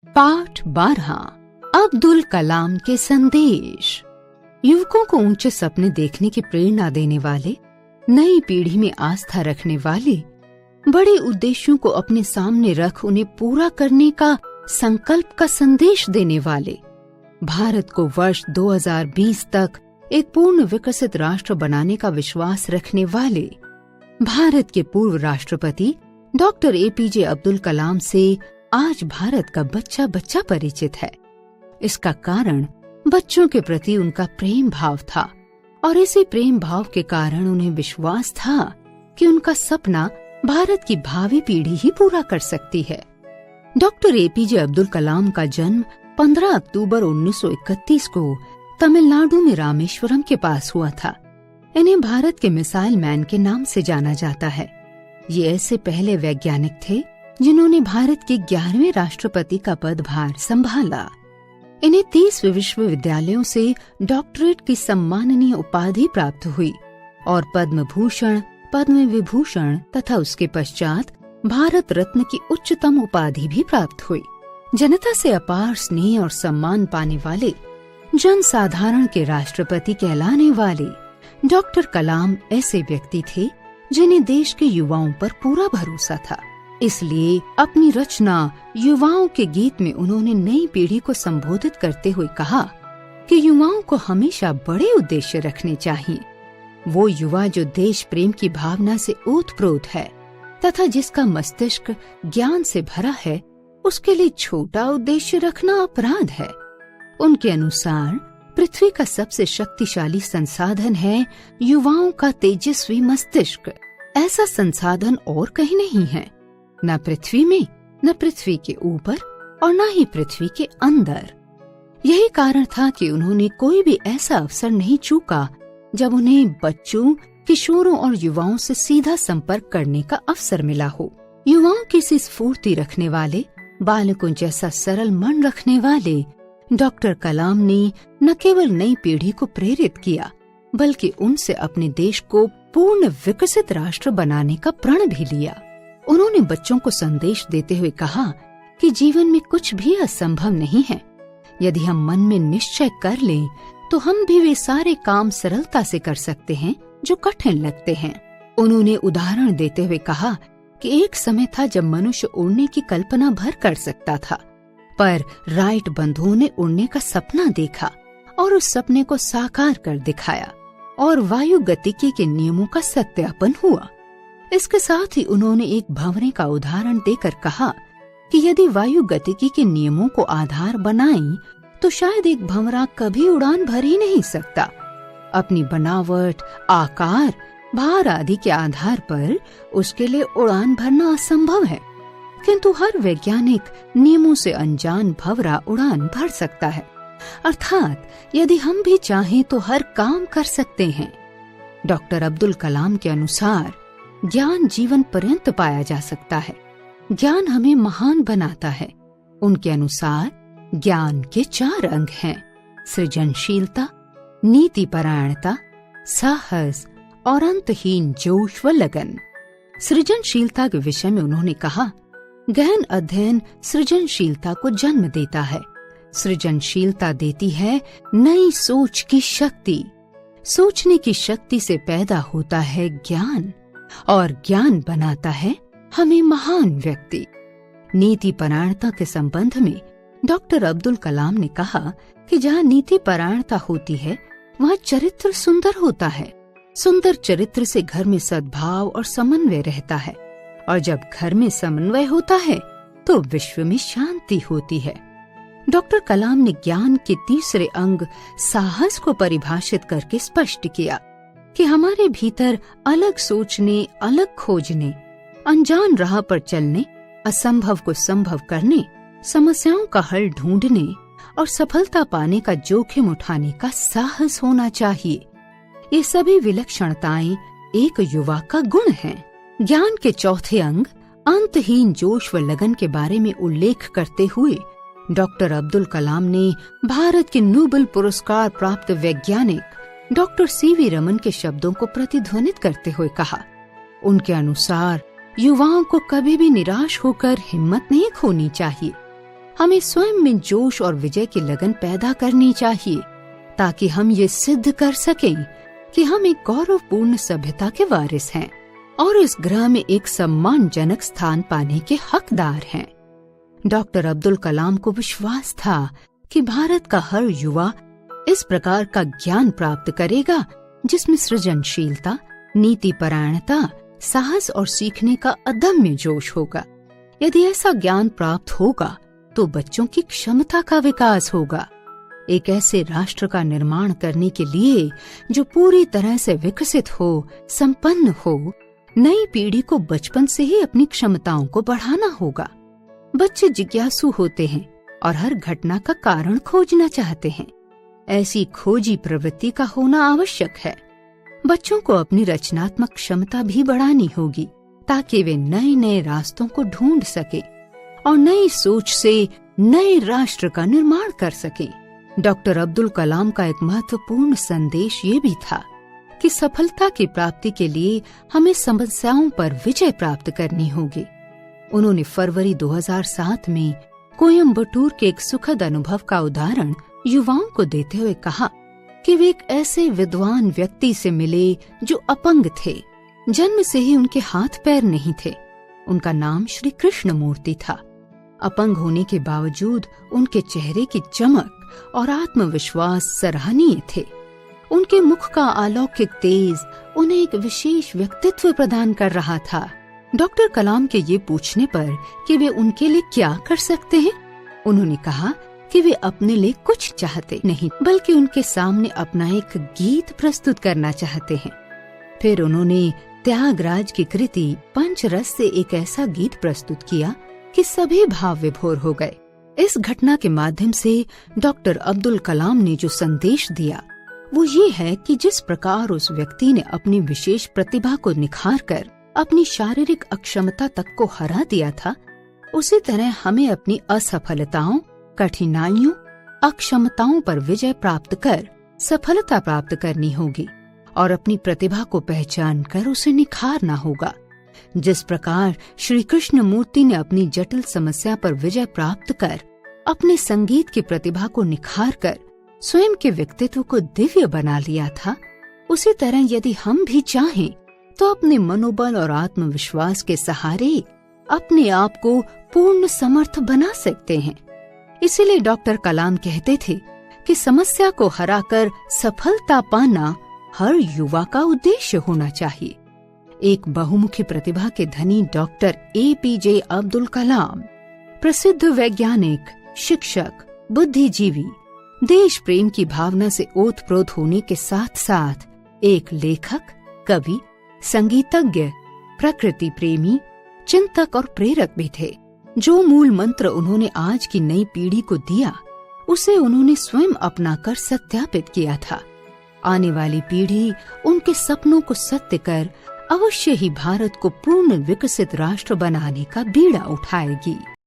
पाठ 12 अब्दुल कलाम के संदेश। युवकों को ऊंचे सपने देखने की प्रेरणा देने वाले, नई पीढ़ी में आस्था रखने वाले, बड़े उद्देश्यों को अपने सामने रख उन्हें पूरा करने का संकल्प का संदेश देने वाले, भारत को वर्ष 2020 तक एक पूर्ण विकसित राष्ट्र बनाने का विश्वास रखने वाले, भारत के पूर्व राष्ट्रपति डॉक्टर APJ अब्दुल कलाम से आज भारत का बच्चा बच्चा परिचित है। इसका कारण बच्चों के प्रति उनका प्रेम भाव था और इसी प्रेम भाव के कारण उन्हें विश्वास था कि उनका सपना भारत की भावी पीढ़ी ही पूरा कर सकती है। डॉक्टर APJ अब्दुल कलाम का जन्म 15 अक्टूबर 1931 को तमिलनाडु में रामेश्वरम के पास हुआ था। इन्हें भारत के मिसाइल मैन के नाम से जाना जाता है। ये ऐसे पहले वैज्ञानिक थे जिन्होंने भारत के 11वें राष्ट्रपति का पदभार संभाला। इन्हें 30 विश्वविद्यालयों से डॉक्टरेट की सम्माननीय उपाधि प्राप्त हुई और पद्म भूषण, पद्म विभूषण तथा उसके पश्चात भारत रत्न की उच्चतम उपाधि भी प्राप्त हुई। जनता से अपार स्नेह और सम्मान पाने वाले, जन साधारण के राष्ट्रपति कहलाने वाले डॉक्टर कलाम ऐसे व्यक्ति थे जिन्हें देश के युवाओं पर पूरा भरोसा था। इसलिए अपनी रचना युवाओं के गीत में उन्होंने नई पीढ़ी को संबोधित करते हुए कहा कि युवाओं को हमेशा बड़े उद्देश्य रखने चाहिए। वो युवा जो देश प्रेम की भावना से ओतप्रोत है तथा जिसका मस्तिष्क ज्ञान से भरा है, उसके लिए छोटा उद्देश्य रखना अपराध है। उनके अनुसार पृथ्वी का सबसे शक्तिशाली संसाधन है युवाओं का तेजस्वी मस्तिष्क। ऐसा संसाधन और कहीं नहीं है, न पृथ्वी में, न पृथ्वी के ऊपर और न ही पृथ्वी के अंदर। यही कारण था कि उन्होंने कोई भी ऐसा अवसर नहीं चूका जब उन्हें बच्चों, किशोरों और युवाओं से सीधा संपर्क करने का अवसर मिला हो। युवाओं की सी स्फूर्ति रखने वाले, बालकों जैसा सरल मन रखने वाले डॉक्टर कलाम ने न केवल नई पीढ़ी को प्रेरित किया, बल्कि उनसे अपने देश को पूर्ण विकसित राष्ट्र बनाने का प्रण भी लिया। उन्होंने बच्चों को संदेश देते हुए कहा कि जीवन में कुछ भी असंभव नहीं है। यदि हम मन में निश्चय कर लें तो हम भी वे सारे काम सरलता से कर सकते हैं जो कठिन लगते हैं। उन्होंने उदाहरण देते हुए कहा कि एक समय था जब मनुष्य उड़ने की कल्पना भर कर सकता था, पर राइट बंधुओं ने उड़ने का सपना देखा और उस सपने को साकार कर दिखाया और वायु गतिकी के नियमों का सत्यापन हुआ। इसके साथ ही उन्होंने एक भंवरे का उदाहरण देकर कहा कि यदि वायु गतिकी के नियमों को आधार बनाएं तो शायद एक भंवरा कभी उड़ान भर ही नहीं सकता। अपनी बनावट, आकार, भार आदि के आधार पर उसके लिए उड़ान भरना असंभव है, किंतु हर वैज्ञानिक नियमों से अनजान भंवरा उड़ान भर सकता है। अर्थात यदि हम भी चाहें तो हर काम कर सकते हैं। डॉक्टर अब्दुल कलाम के अनुसार ज्ञान जीवन पर्यंत पाया जा सकता है। ज्ञान हमें महान बनाता है। उनके अनुसार ज्ञान के 4 अंग हैं: सृजनशीलता, नीतिपरायणता, साहस और अंतहीन जोश व लगन। सृजनशीलता के विषय में उन्होंने कहा, गहन अध्ययन सृजनशीलता को जन्म देता है। सृजनशीलता देती है नई सोच की शक्ति। सोचने की शक्ति से पैदा होता है ज्ञान और ज्ञान बनाता है हमें महान व्यक्ति। नीतिपरायणता के संबंध में डॉक्टर अब्दुल कलाम ने कहा कि जहाँ नीतिपरायणता होती है वहाँ चरित्र सुंदर होता है। सुंदर चरित्र से घर में सद्भाव और समन्वय रहता है और जब घर में समन्वय होता है तो विश्व में शांति होती है। डॉक्टर कलाम ने ज्ञान के तीसरे अंग साहस को परिभाषित करके स्पष्ट किया कि हमारे भीतर अलग सोचने, अलग खोजने, अनजान राह पर चलने, असंभव को संभव करने, समस्याओं का हल ढूंढने और सफलता पाने का जोखिम उठाने का साहस होना चाहिए। ये सभी विलक्षणताएं एक युवा का गुण हैं। ज्ञान के चौथे अंग अंतहीन जोश व लगन के बारे में उल्लेख करते हुए डॉक्टर अब्दुल कलाम ने भारत के नोबेल पुरस्कार प्राप्त वैज्ञानिक डॉक्टर CV रमन के शब्दों को प्रतिध्वनित करते हुए कहा, उनके अनुसार युवाओं को कभी भी निराश होकर हिम्मत नहीं खोनी चाहिए। हमें स्वयं में जोश और विजय की लगन पैदा करनी चाहिए, ताकि हम ये सिद्ध कर सकें कि हम एक गौरवपूर्ण सभ्यता के वारिस हैं और इस ग्रह में एक सम्मानजनक स्थान पाने के हकदार हैं। डॉक्टर अब्दुल कलाम को विश्वास था कि भारत का हर युवा इस प्रकार का ज्ञान प्राप्त करेगा जिसमें सृजनशीलता, नीतिपरायणता, साहस और सीखने का अदम्य जोश होगा। यदि ऐसा ज्ञान प्राप्त होगा तो बच्चों की क्षमता का विकास होगा। एक ऐसे राष्ट्र का निर्माण करने के लिए जो पूरी तरह से विकसित हो, संपन्न हो, नई पीढ़ी को बचपन से ही अपनी क्षमताओं को बढ़ाना होगा। बच्चे जिज्ञासु होते हैं और हर घटना का कारण खोजना चाहते हैं। ऐसी खोजी प्रवृत्ति का होना आवश्यक है। बच्चों को अपनी रचनात्मक क्षमता भी बढ़ानी होगी ताकि वे नए नए रास्तों को ढूंढ सके और नई सोच से नए राष्ट्र का निर्माण कर सके। डॉक्टर अब्दुल कलाम का एक महत्वपूर्ण संदेश ये भी था कि सफलता की प्राप्ति के लिए हमें समस्याओं पर विजय प्राप्त करनी होगी। उन्होंने फरवरी 2007 में कोयम्बटूर के एक सुखद अनुभव का उदाहरण युवाओं को देते हुए कहा कि वे एक ऐसे विद्वान व्यक्ति से मिले जो अपंग थे। जन्म से ही उनके हाथ पैर नहीं थे। उनका नाम श्री कृष्ण मूर्ति था। अपंग होने के बावजूद उनके चेहरे की चमक और आत्मविश्वास सराहनीय थे। उनके मुख का अलौकिक तेज उन्हें एक विशेष व्यक्तित्व प्रदान कर रहा था। डॉक्टर कलाम के ये पूछने पर कि वे उनके लिए क्या कर सकते हैं, उन्होंने कहा कि वे अपने लिए कुछ चाहते नहीं बल्कि उनके सामने अपना एक गीत प्रस्तुत करना चाहते हैं। फिर उन्होंने त्यागराज की कृति पंचरस से एक ऐसा गीत प्रस्तुत किया कि सभी भाव विभोर हो गए। इस घटना के माध्यम से डॉक्टर अब्दुल कलाम ने जो संदेश दिया वो ये है कि जिस प्रकार उस व्यक्ति ने अपनी विशेष प्रतिभा को निखार कर अपनी शारीरिक अक्षमता तक को हरा दिया था, उसी तरह हमें अपनी असफलताओं, कठिनाइयों, अक्षमताओं पर विजय प्राप्त कर सफलता प्राप्त करनी होगी और अपनी प्रतिभा को पहचान कर उसे निखारना होगा। जिस प्रकार श्री कृष्ण मूर्ति ने अपनी जटिल समस्या पर विजय प्राप्त कर अपने संगीत की प्रतिभा को निखार कर स्वयं के व्यक्तित्व को दिव्य बना लिया था, उसी तरह यदि हम भी चाहें तो अपने मनोबल और आत्मविश्वास के सहारे अपने आप को पूर्ण समर्थ बना सकते हैं। इसीलिए डॉक्टर कलाम कहते थे कि समस्या को हराकर सफलता पाना हर युवा का उद्देश्य होना चाहिए। एक बहुमुखी प्रतिभा के धनी डॉक्टर APJ अब्दुल कलाम प्रसिद्ध वैज्ञानिक, शिक्षक, बुद्धिजीवी, देश प्रेम की भावना से ओतप्रोत होने के साथ साथ एक लेखक, कवि, संगीतज्ञ, प्रकृति प्रेमी, चिंतक और प्रेरक भी थे। जो मूल मंत्र उन्होंने आज की नई पीढ़ी को दिया उसे उन्होंने स्वयं अपनाकर सत्यापित किया था। आने वाली पीढ़ी उनके सपनों को सत्य कर अवश्य ही भारत को पूर्ण विकसित राष्ट्र बनाने का बीड़ा उठाएगी।